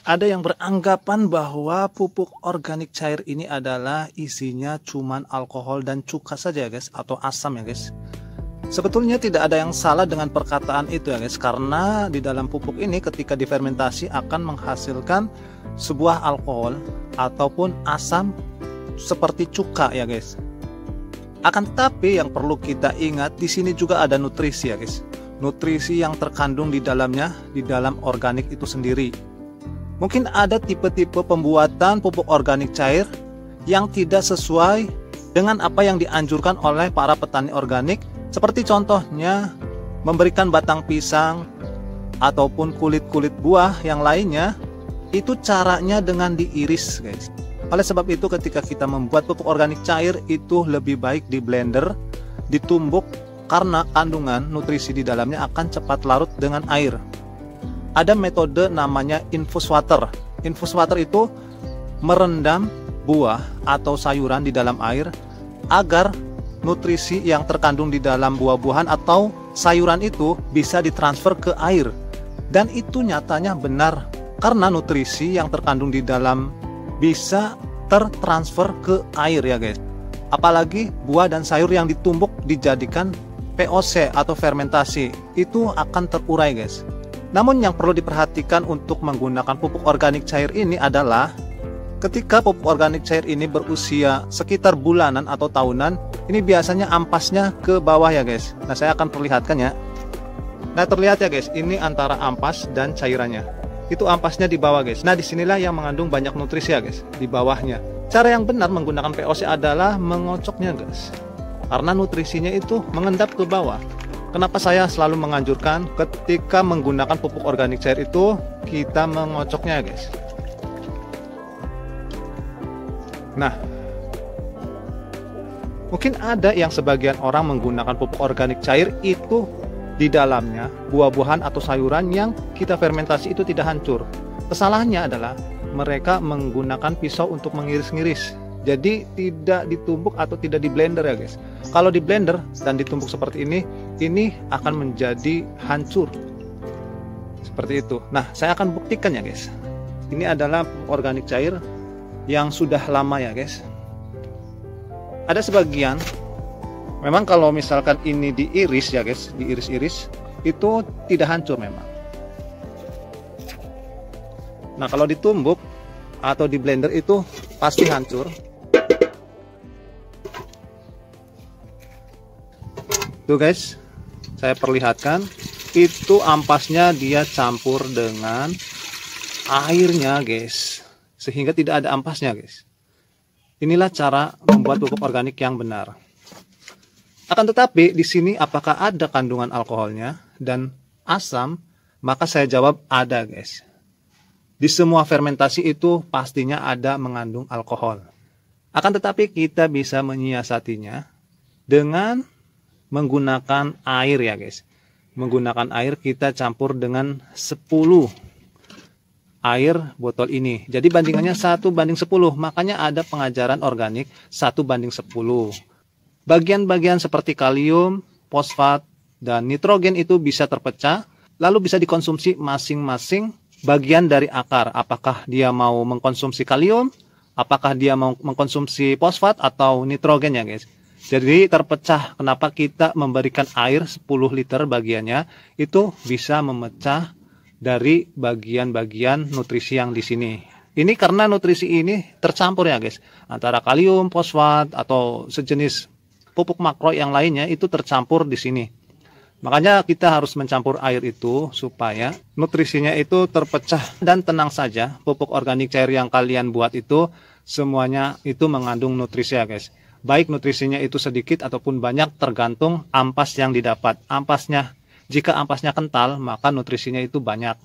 Ada yang beranggapan bahwa pupuk organik cair ini adalah isinya cuman alkohol dan cuka saja guys, atau asam ya guys. Sebetulnya tidak ada yang salah dengan perkataan itu ya guys, karena di dalam pupuk ini ketika difermentasi akan menghasilkan sebuah alkohol ataupun asam seperti cuka ya guys. Akan tetapi yang perlu kita ingat, di sini juga ada nutrisi ya guys. Nutrisi yang terkandung di dalamnya, di dalam organik itu sendiri. Mungkin ada tipe-tipe pembuatan pupuk organik cair yang tidak sesuai dengan apa yang dianjurkan oleh para petani organik, seperti contohnya memberikan batang pisang ataupun kulit-kulit buah yang lainnya. Itu caranya dengan diiris guys. Oleh sebab itu ketika kita membuat pupuk organik cair itu lebih baik di blender, ditumbuk, karena kandungan nutrisi di dalamnya akan cepat larut dengan air. Ada metode namanya infus water. Infus water itu merendam buah atau sayuran di dalam air agar nutrisi yang terkandung di dalam buah-buahan atau sayuran itu bisa ditransfer ke air. Dan itu nyatanya benar, karena nutrisi yang terkandung di dalam bisa tertransfer ke air ya guys. Apalagi buah dan sayur yang ditumbuk dijadikan POC atau fermentasi, itu akan terurai guys. Namun yang perlu diperhatikan untuk menggunakan pupuk organik cair ini adalah ketika pupuk organik cair ini berusia sekitar bulanan atau tahunan, ini biasanya ampasnya ke bawah ya guys. Nah, saya akan perlihatkan ya. Nah, terlihat ya guys, ini antara ampas dan cairannya. Itu ampasnya di bawah guys. Nah, disinilah yang mengandung banyak nutrisi ya guys, di bawahnya. Cara yang benar menggunakan POC adalah mengocoknya guys, karena nutrisinya itu mengendap ke bawah. Kenapa saya selalu menganjurkan ketika menggunakan pupuk organik cair itu kita mengocoknya guys. Nah, mungkin ada yang sebagian orang menggunakan pupuk organik cair itu di dalamnya buah-buahan atau sayuran yang kita fermentasi itu tidak hancur. Kesalahannya adalah mereka menggunakan pisau untuk mengiris-ngiris. Jadi tidak ditumbuk atau tidak di blender ya guys. Kalau di blender dan ditumbuk seperti ini akan menjadi hancur seperti itu. Nah, saya akan buktikan ya guys. Ini adalah organik cair yang sudah lama ya guys. Ada sebagian memang kalau misalkan ini diiris ya guys, diiris-iris itu tidak hancur memang. Nah, kalau ditumbuk atau di blender itu pasti hancur. Tuh guys, saya perlihatkan, itu ampasnya dia campur dengan airnya guys, sehingga tidak ada ampasnya guys. Inilah cara membuat pupuk organik yang benar. Akan tetapi di sini apakah ada kandungan alkoholnya dan asam? Maka saya jawab ada guys. Di semua fermentasi itu pastinya ada mengandung alkohol. Akan tetapi kita bisa menyiasatinya dengan menggunakan air ya guys. Menggunakan air kita campur dengan 10 air botol ini. Jadi bandingannya 1:10. Makanya ada pengajaran organik 1:10. Bagian-bagian seperti kalium, fosfat, dan nitrogen itu bisa terpecah, lalu bisa dikonsumsi masing-masing bagian dari akar. Apakah dia mau mengkonsumsi kalium, apakah dia mau mengkonsumsi fosfat atau nitrogen ya guys. Jadi terpecah. Kenapa kita memberikan air 10 liter bagiannya, itu bisa memecah dari bagian-bagian nutrisi yang di sini. Ini karena nutrisi ini tercampur ya guys, antara kalium, fosfat atau sejenis pupuk makro yang lainnya itu tercampur di sini. Makanya kita harus mencampur air itu supaya nutrisinya itu terpecah. Dan tenang saja, pupuk organik cair yang kalian buat itu semuanya itu mengandung nutrisi ya guys. Baik nutrisinya itu sedikit ataupun banyak tergantung ampas yang didapat. Jika ampasnya kental, maka nutrisinya itu banyak.